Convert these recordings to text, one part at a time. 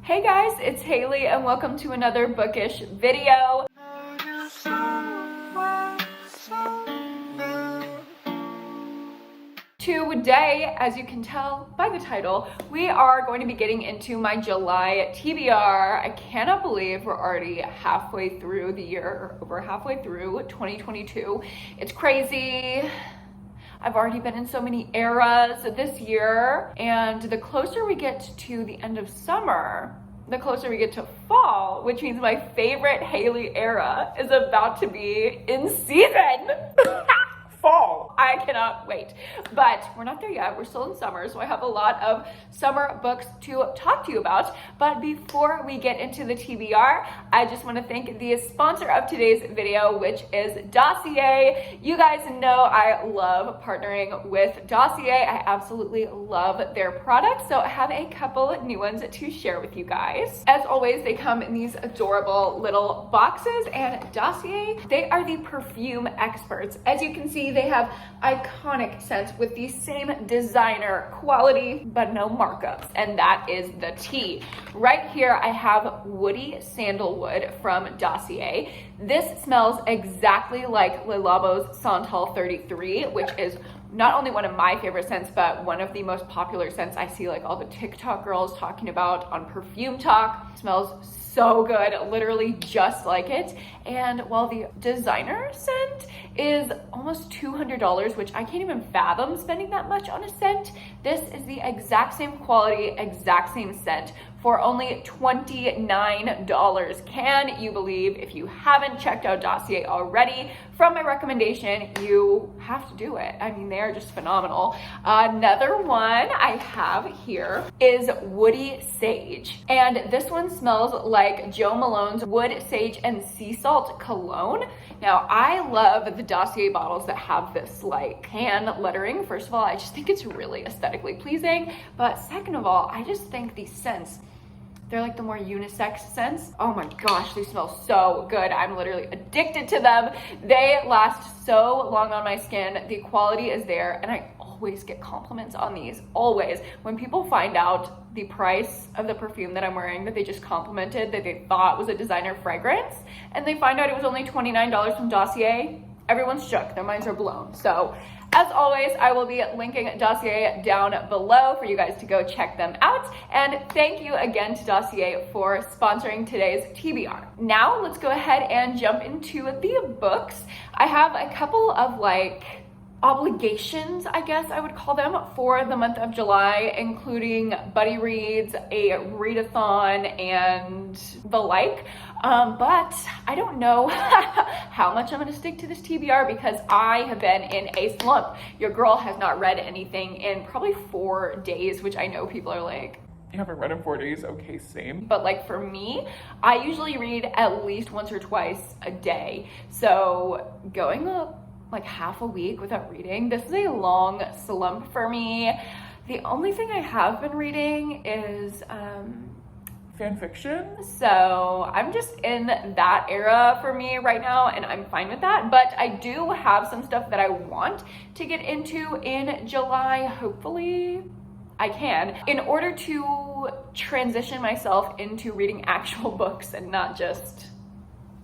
Hey guys, it's Haley and welcome to another bookish video. Today, as you can tell by the title, we are going to be getting into my July TBR. I cannot believe we're already halfway through the year, or over halfway through 2022. It's crazy. I've already been in so many eras this year, and the closer we get to the end of summer, the closer we get to fall, which means my favorite Hailey era is about to be in season. Fall. I cannot wait. But we're not there yet. We're still in summer, so I have a lot of summer books to talk to you about. But before we get into the TBR, I just want to thank the sponsor of today's video, which is Dossier. You guys know I love partnering with Dossier. I absolutely love their products, so I have a couple new ones to share with you guys. As always, they come in these adorable little boxes, and Dossier, they are the perfume experts. As you can see, they have iconic scents with the same designer quality, but no markups, and that is the tea. Right here, I have Woody Sandalwood from Dossier. This smells exactly like Le Labo's Santal 33, which is not only one of my favorite scents, but one of the most popular scents I see like all the TikTok girls talking about on Perfume Talk. It smells so good, literally just like it. And while the designer scent is almost $200, which I can't even fathom spending that much on a scent, this is the exact same quality, exact same scent for only $29. Can you believe? If you haven't checked out Dossier already, from my recommendation, you have to do it. I mean, they're just phenomenal. Another one I have here is Woody Sage. And this one smells like Jo Malone's Wood, Sage, and Sea Salt cologne. Now, I love the Dossier bottles that have this like hand lettering. First of all, I just think it's really aesthetically pleasing. But second of all, I just think these scents, they're like the more unisex scents. Oh my gosh, they smell so good. I'm literally addicted to them. They last so long on my skin. The quality is there, and I always get compliments on these, always. When people find out the price of the perfume that I'm wearing that they just complimented, that they thought was a designer fragrance, and they find out it was only $29 from Dossier, everyone's shook. Their minds are blown. So as always, I will be linking Dossier down below for you guys to go check them out. And thank you again to Dossier for sponsoring today's TBR. Now let's go ahead and jump into the books. I have a couple of like obligations, I guess I would call them, for the month of July, including buddy reads, a readathon, and the like. But I don't know how much I'm going to stick to this TBR because I have been in a slump. Your girl has not read anything in probably 4 days, which I know people are like, you haven't read in 4 days? Okay, same. But like for me, I usually read at least once or twice a day. So going like half a week without reading, this is a long slump for me. The only thing I have been reading is fan fiction. So I'm just in that era for me right now, and I'm fine with that. But I do have some stuff that I want to get into in July. Hopefully I can, in order to transition myself into reading actual books and not just,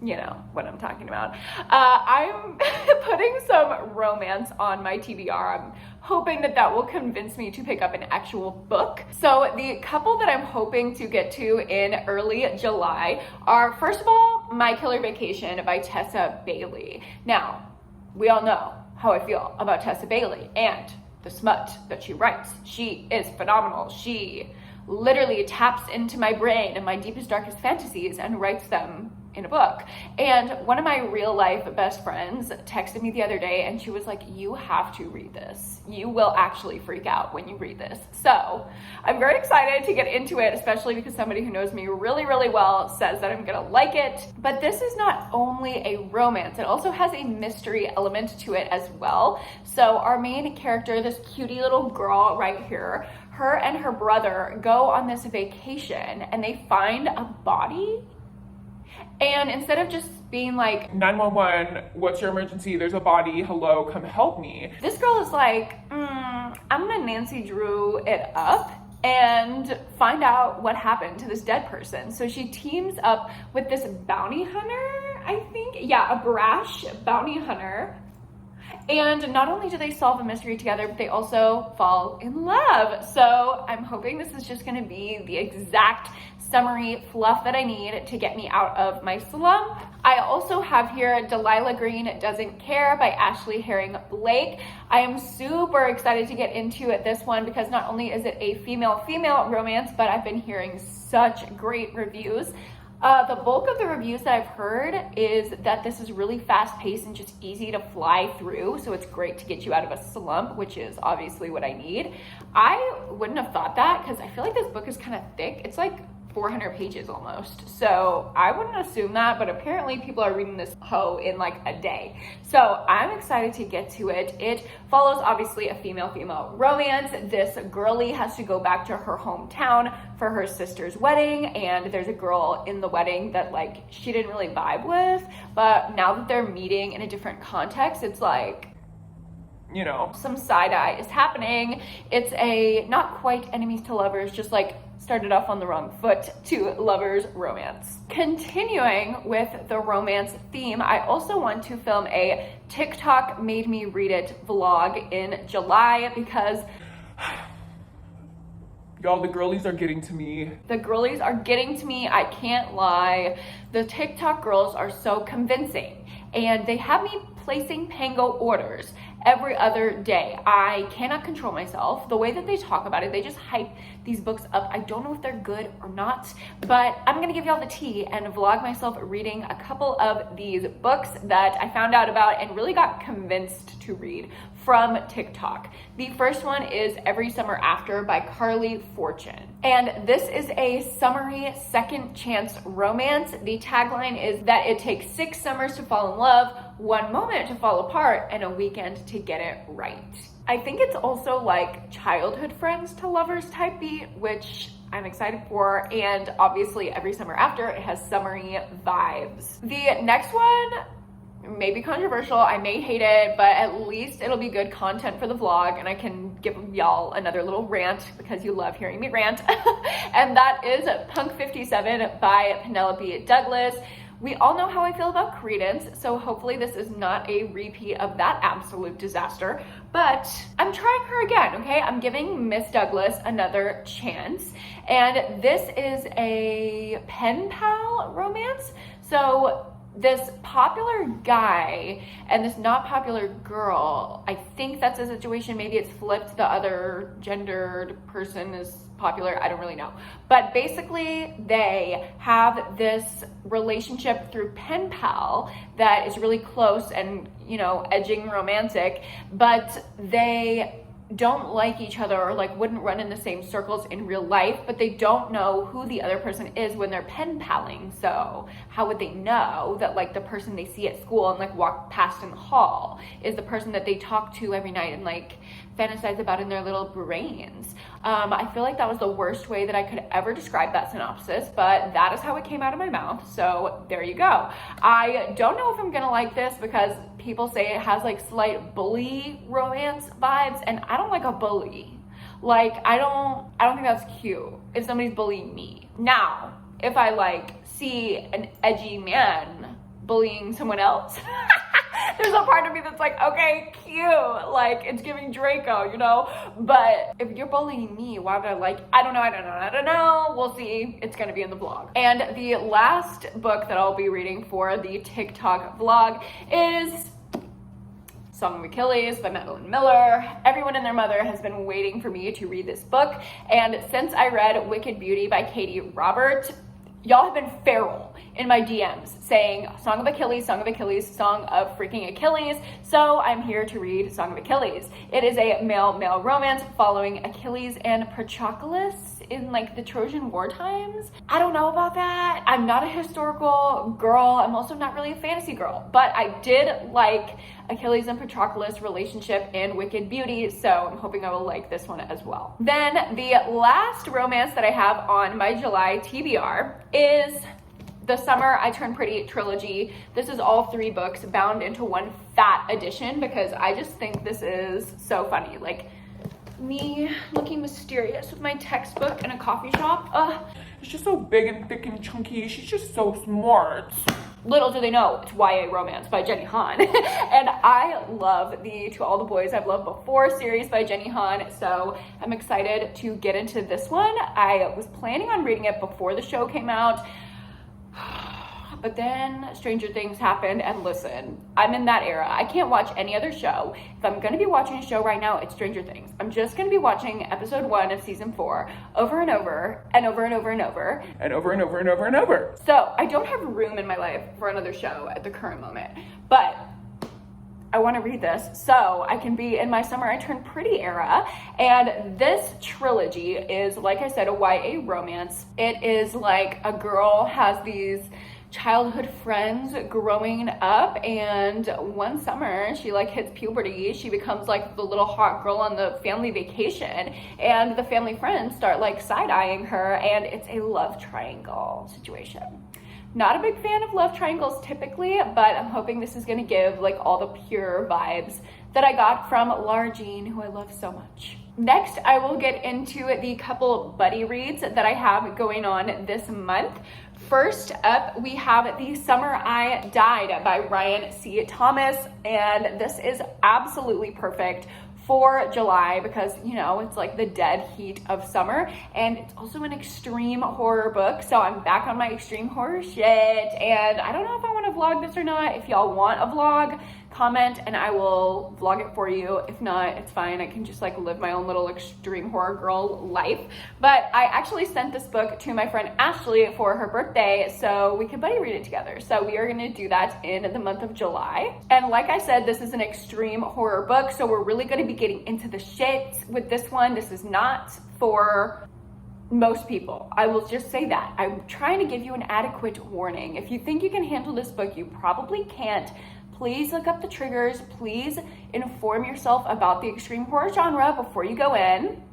you know what I'm talking about. I'm putting some romance on my TBR. I'm hoping that that will convince me to pick up an actual book. So the couple that I'm hoping to get to in early July are, first of all, My Killer Vacation by Tessa Bailey. Now, we all know how I feel about Tessa Bailey and the smut that she writes. She is phenomenal. She literally taps into my brain and my deepest, darkest fantasies and writes them in a book. And one of my real life best friends texted me the other day and she was like, you have to read this. You will actually freak out when you read this. So I'm very excited to get into it, especially because somebody who knows me really, really well says that I'm gonna like it. But this is not only a romance, it also has a mystery element to it as well. So our main character, this cutie little girl right here, her and her brother go on this vacation and they find a body. And instead of just being like, 911, what's your emergency? There's a body. Hello, come help me. This girl is like, I'm gonna Nancy Drew it up and find out what happened to this dead person. So she teams up with this bounty hunter, I think. Yeah, a brash bounty hunter. And not only do they solve a mystery together, but they also fall in love. So I'm hoping this is just gonna be the exact summery fluff that I need to get me out of my slump. I also have here Delilah Green Doesn't Care by Ashley Herring Blake. I am super excited to get into this one because not only is it a female-female romance, but I've been hearing such great reviews. The bulk of the reviews that I've heard is that this is really fast-paced and just easy to fly through, so it's great to get you out of a slump, which is obviously what I need. I wouldn't have thought that because I feel like this book is kind of thick. It's like 400 pages almost. So I wouldn't assume that, but apparently people are reading this hoe in like a day. So I'm excited to get to it. It follows obviously a female-female romance. This girly has to go back to her hometown for her sister's wedding, and there's a girl in the wedding that like she didn't really vibe with, but now that they're meeting in a different context, it's like, you know, some side eye is happening. It's a not quite enemies to lovers, just like started off on the wrong foot to lovers romance. Continuing with the romance theme, I also want to film a TikTok made me read it vlog in July because y'all, the girlies are getting to me. The girlies are getting to me, I can't lie. The TikTok girls are so convincing and they have me placing Pango orders every other day. I cannot control myself. The way that they talk about it, they just hype these books up. I don't know if they're good or not, but I'm gonna give y'all the tea and vlog myself reading a couple of these books that I found out about and really got convinced to read from TikTok. The first one is Every Summer After by Carly Fortune. And this is a summery second chance romance. The tagline is that it takes 6 summers to fall in love, 1 moment to fall apart, and a weekend to get it right. I think it's also like childhood friends to lovers type beat, which I'm excited for, and obviously Every Summer After, it has summery vibes. The next one may be controversial, I may hate it, but at least it'll be good content for the vlog and I can give y'all another little rant because you love hearing me rant. And that is Punk 57 by Penelope Douglas. We all know how I feel about Credence, so hopefully this is not a repeat of that absolute disaster, but I'm trying her again, okay? I'm giving Miss Douglas another chance, and this is a pen pal romance. So this popular guy and this not popular girl, I think that's a situation, maybe it's flipped, the other gendered person is popular, I don't really know. But basically they have this relationship through pen pal that is really close and, you know, edging romantic, but they don't like each other or like wouldn't run in the same circles in real life, but they don't know who the other person is when they're pen paling. So how would they know that like the person they see at school and like walk past in the hall is the person that they talk to every night and like fantasize about in their little brains? I feel like that was the worst way that I could ever describe that synopsis, but that is how it came out of my mouth. So there you go. I don't know if I'm gonna like this because people say it has like slight bully romance vibes, and I don't like a bully. Like I don't think that's cute if somebody's bullying me. Now, if I like see an edgy man bullying someone else, there's a part of me that's like, okay, cute, like it's giving Draco, you know? But if you're bullying me, why would I like, I don't know, we'll see, it's gonna be in the vlog. And the last book that I'll be reading for the TikTok vlog is Song of Achilles by Madeline Miller. Everyone and their mother has been waiting for me to read this book, and since I read Wicked Beauty by Katie Robert, y'all have been feral in my DMs saying Song of Achilles, Song of Achilles, Song of freaking Achilles. So I'm here to read Song of Achilles. It is a male-male romance following Achilles and Patroclus in like the Trojan War times. I don't know about that. I'm not a historical girl. I'm also not really a fantasy girl, but I did like Achilles and Patroclus relationship in Wicked Beauty, so I'm hoping I will like this one as well. Then the last romance that I have on my July TBR is the Summer I Turned Pretty trilogy. This is all 3 books bound into one fat edition because I just think this is so funny. Like, Me looking mysterious with my textbook in a coffee shop. It's just so big and thick and chunky. She's just so smart. Little do they know, it's YA Romance by Jenny Han. And I love the To All the Boys I've Loved Before series by Jenny Han, so I'm excited to get into this one. I was planning on reading it before the show came out, but then Stranger Things happened, and listen, I'm in that era. I can't watch any other show. If I'm gonna be watching a show right now, it's Stranger Things. I'm just gonna be watching episode 1 of season 4 over and over and over and over and over. And over and over and over and over. So I don't have room in my life for another show at the current moment, but I want to read this so I can be in my summer I turn pretty era. And this trilogy is, like I said, a YA romance. It is like a girl has these childhood friends growing up, and one summer she like hits puberty. She becomes like the little hot girl on the family vacation, and the family friends start like side-eyeing her, and it's a love triangle situation. Not a big fan of love triangles typically, but I'm hoping this is gonna give like all the pure vibes that I got from Lara Jean, who I love so much. Next, I will get into the couple buddy reads that I have going on this month. First up, we have The Summer I Died by Ryan C. Thomas, and this is absolutely perfect for July because, you know, it's like the dead heat of summer, and it's also an extreme horror book, so I'm back on my extreme horror shit, and I don't know if I want to vlog this or not. If y'all want a vlog, comment and I will vlog it for you. If not, it's fine. I can just like live my own little extreme horror girl life. But I actually sent this book to my friend Ashley for her birthday so we could buddy read it together. So we are gonna do that in the month of July. And like I said, this is an extreme horror book, so we're really gonna be getting into the shit with this one. This is not for most people. I will just say that. I'm trying to give you an adequate warning. If you think you can handle this book, you probably can't. Please look up the triggers. Please inform yourself about the extreme horror genre before you go in,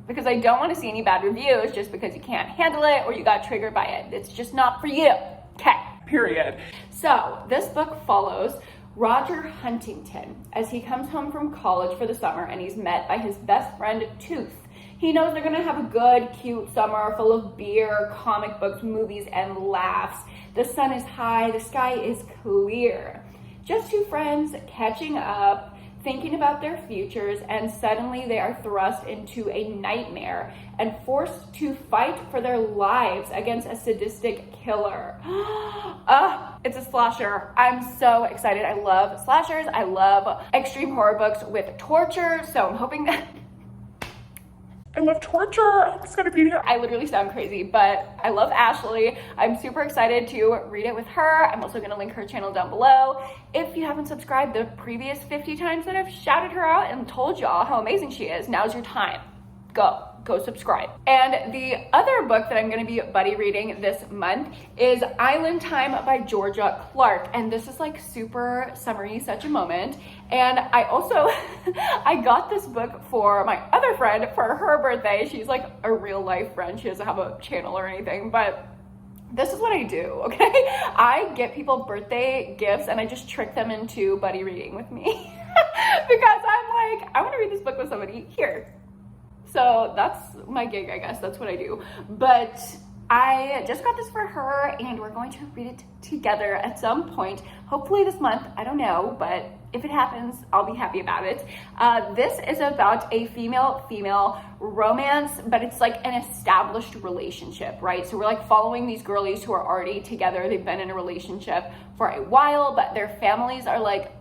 because I don't want to see any bad reviews just because you can't handle it or you got triggered by it. It's just not for you. Okay. Period. So this book follows Roger Huntington as he comes home from college for the summer, and he's met by his best friend Tooth. He knows they're gonna have a good, cute summer full of beer, comic books, movies, and laughs. The sun is high, the sky is clear. Just two friends catching up, thinking about their futures, and suddenly they are thrust into a nightmare and forced to fight for their lives against a sadistic killer. It's a slasher. I'm so excited. I love slashers. I love extreme horror books with torture, so I'm hoping that I love torture. I'm just gonna be here. I literally sound crazy, but I love Ashley. I'm super excited to read it with her. I'm also gonna link her channel down below. If you haven't subscribed the previous 50 times that I've shouted her out and told y'all how amazing she is, now's your time. Go subscribe. And the other book that I'm gonna be buddy reading this month is Island Time by Georgia Clark. And this is like super summery, such a moment. And I also, I got this book for my other friend for her birthday. She's like a real life friend. She doesn't have a channel or anything, but this is what I do, okay? I get people birthday gifts and I just trick them into buddy reading with me because I'm like, I wanna read this book with somebody here. So that's my gig, I guess. That's what I do. But I just got this for her and we're going to read it together at some point. Hopefully this month, I don't know, but if it happens, I'll be happy about it. This is about a female-female romance, but it's like an established relationship, right? So we're like following these girlies who are already together. They've been in a relationship for a while, but their families are like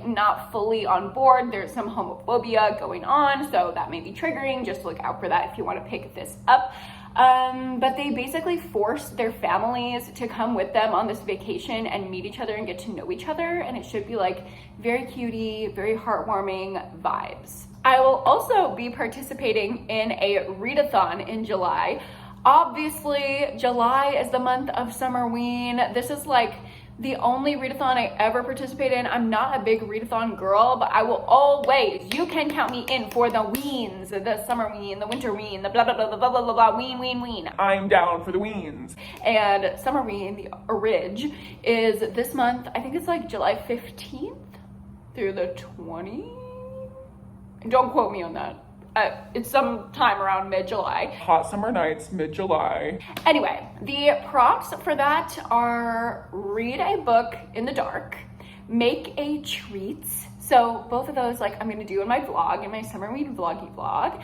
not fully on board. There's some homophobia going on, so that may be triggering. Just look out for that if you want to pick this up. But they basically force their families to come with them on this vacation and meet each other and get to know each other, and it should be like very cutie, very heartwarming vibes. I will also be participating in a readathon in July. Obviously, July is the month of summerween. This is like the only readathon I ever participate in. I'm not a big readathon girl, but I will always, you can count me in for the weens, the summer ween, the winter ween, the blah, blah, blah, blah, blah, blah, blah, ween. I'm down for the weens. And summer ween, the orig, is this month. I think it's like July 15th through the 20th. Don't quote me on that. It's sometime around mid-July. Hot summer nights, mid-July. Anyway, the prompts for that are read a book in the dark, make a treat. So both of those, like, I'm gonna do in my vlog, in my summerween vloggy vlog.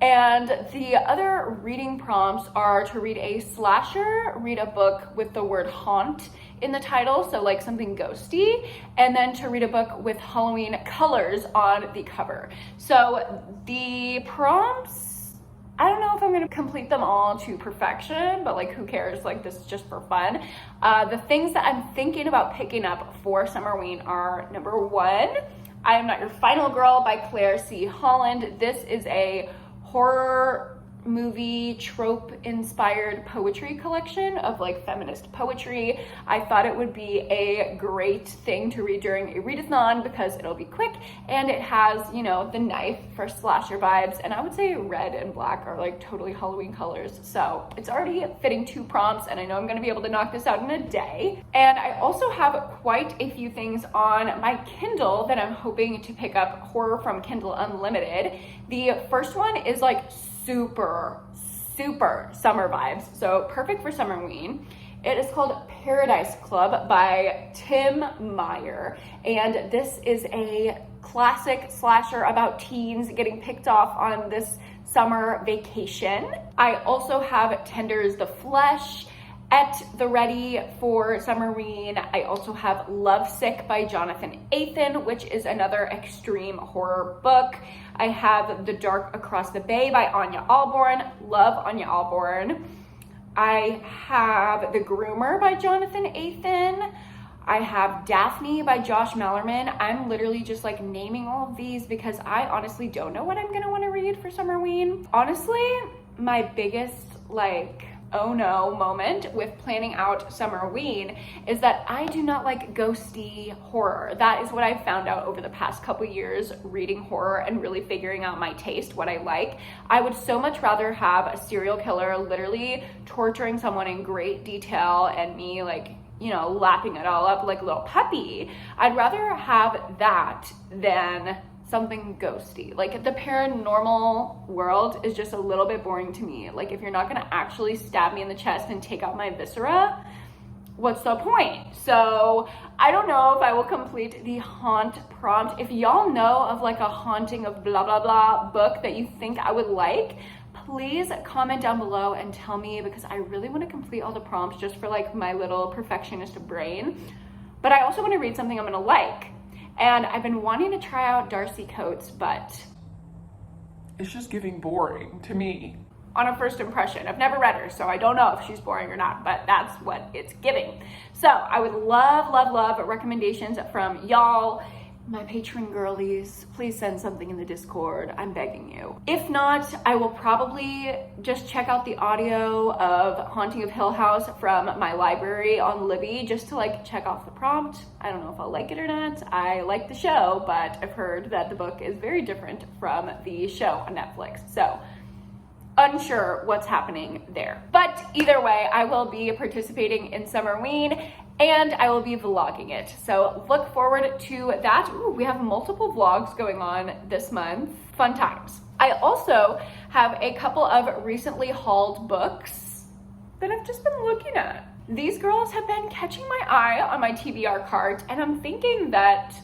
And the other reading prompts are to read a slasher, read a book with the word haunt in the title, so like something ghosty, and then to read a book with Halloween colors on the cover. So the prompts, I don't know if I'm gonna complete them all to perfection, but like who cares, like this is just for fun. The things that I'm thinking about picking up for Summerween are, number one, I Am Not Your Final Girl by Claire C. Holland. This is a horror movie trope inspired poetry collection of like feminist poetry. I thought it would be a great thing to read during a readathon because it'll be quick and it has, you know, the knife for slasher vibes, and I would say red and black are like totally Halloween colors. So it's already fitting 2 prompts and I know I'm gonna be able to knock this out in a day. And I also have quite a few things on my Kindle that I'm hoping to pick up, horror from Kindle Unlimited. The first one is like super summer vibes, so perfect for Summerween. It is called Paradise Club by Tim Meyer, and this is a classic slasher about teens getting picked off on this summer vacation. I also have Tenders the Flesh at the ready for Summerween. I also have Lovesick by Jonathan Athan, which is another extreme horror book. I have The Dark Across the Bay by Anya Alborn. Love Anya Alborn. I have The Groomer by Jonathan Athan. I have Daphne by Josh Mallerman. I'm literally just like naming all of these because I honestly don't know what I'm gonna wanna read for Summerween. Honestly, my biggest like oh no moment with planning out Summerween is that I do not like ghosty horror. That is what I've found out over the past couple years reading horror and really figuring out my taste, what I like. I would so much rather have a serial killer literally torturing someone in great detail and me like, you know, lapping it all up like a little puppy. I'd rather have that than something ghosty. Like the paranormal world is just a little bit boring to me. Like if you're not gonna actually stab me in the chest and take out my viscera, what's the point? So I don't know if I will complete the haunt prompt. If y'all know of like a haunting of blah blah blah book that you think I would like, please comment down below and tell me, because I really want to complete all the prompts just for like my little perfectionist brain. But I also want to read something I'm gonna like. And I've been wanting to try out Darcy Coates, but It's just giving boring to me. on a first impression, I've never read her, so I don't know if she's boring or not, but that's what it's giving. So I would love recommendations from y'all, my patron girlies. Please send something in the Discord, I'm begging you. If not, I will probably just check out the audio of Haunting of Hill House from my library on Libby just to like check off the prompt. I don't know if I'll like it or not. I like the show, but I've heard that the book is very different from the show on Netflix. So unsure what's happening there. But either way, I will be participating in Summerween and I will be vlogging it. So look forward to that. Ooh, we have multiple vlogs going on this month. Fun times. I also have a couple of recently hauled books that I've just been looking at. These girls have been catching my eye on my TBR cart, and I'm thinking that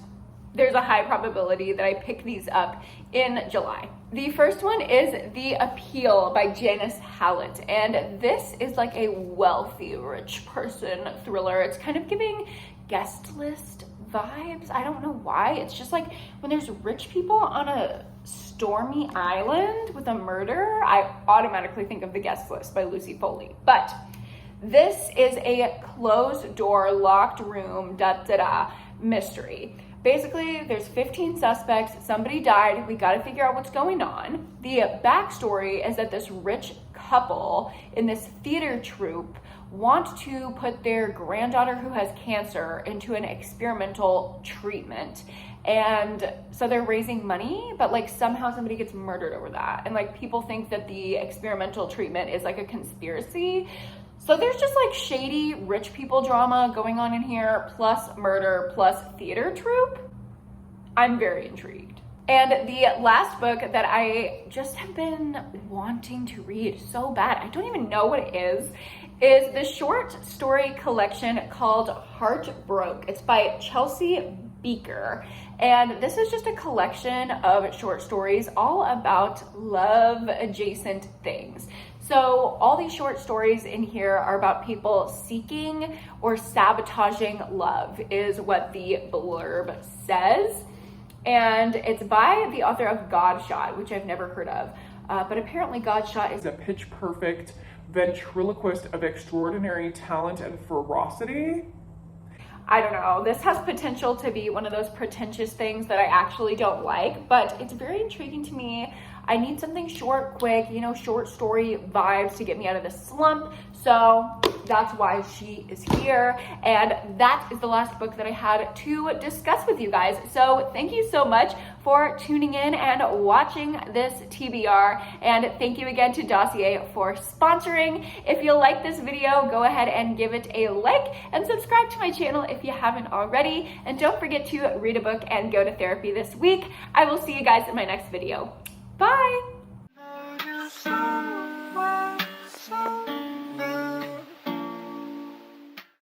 there's a high probability that I pick these up in July. The first one is The Appeal by Janice Hallett, and this is like a wealthy rich person thriller. It's kind of giving guest list vibes. I don't know why. It's just like when there's rich people on a stormy island with a murder, I automatically think of The Guest List by Lucy Foley. But this is a closed door, locked room, mystery. Basically, there's 15 suspects, somebody died, we gotta figure out what's going on. The backstory is that this rich couple in this theater troupe want to put their granddaughter who has cancer into an experimental treatment. And so they're raising money, but like somehow somebody gets murdered over that. And like people think that the experimental treatment is like a conspiracy. So there's just like shady rich people drama going on in here, plus murder, plus theater troupe. I'm very intrigued. And the last book that I just have been wanting to read so bad, I don't even know what it is the short story collection called Heartbroke. It's by Chelsea Beaker. And this is just a collection of short stories all about love adjacent things. So all these short stories in here are about people seeking or sabotaging love, is what the blurb says. And it's by the author of Godshot, which I've never heard of. But apparently Godshot is A pitch perfect ventriloquist of extraordinary talent and ferocity. I don't know, this has potential to be one of those pretentious things that I actually don't like, but it's very intriguing to me. I need something short, quick, you know, short story vibes to get me out of the slump. So that's why she is here. And that is the last book that I had to discuss with you guys. So thank you so much for tuning in and watching this TBR. And thank you again to Dossier for sponsoring. If you like this video, go ahead and give it a like and subscribe to my channel if you haven't already. And don't forget to read a book and go to therapy this week. I will see you guys in my next video. Bye!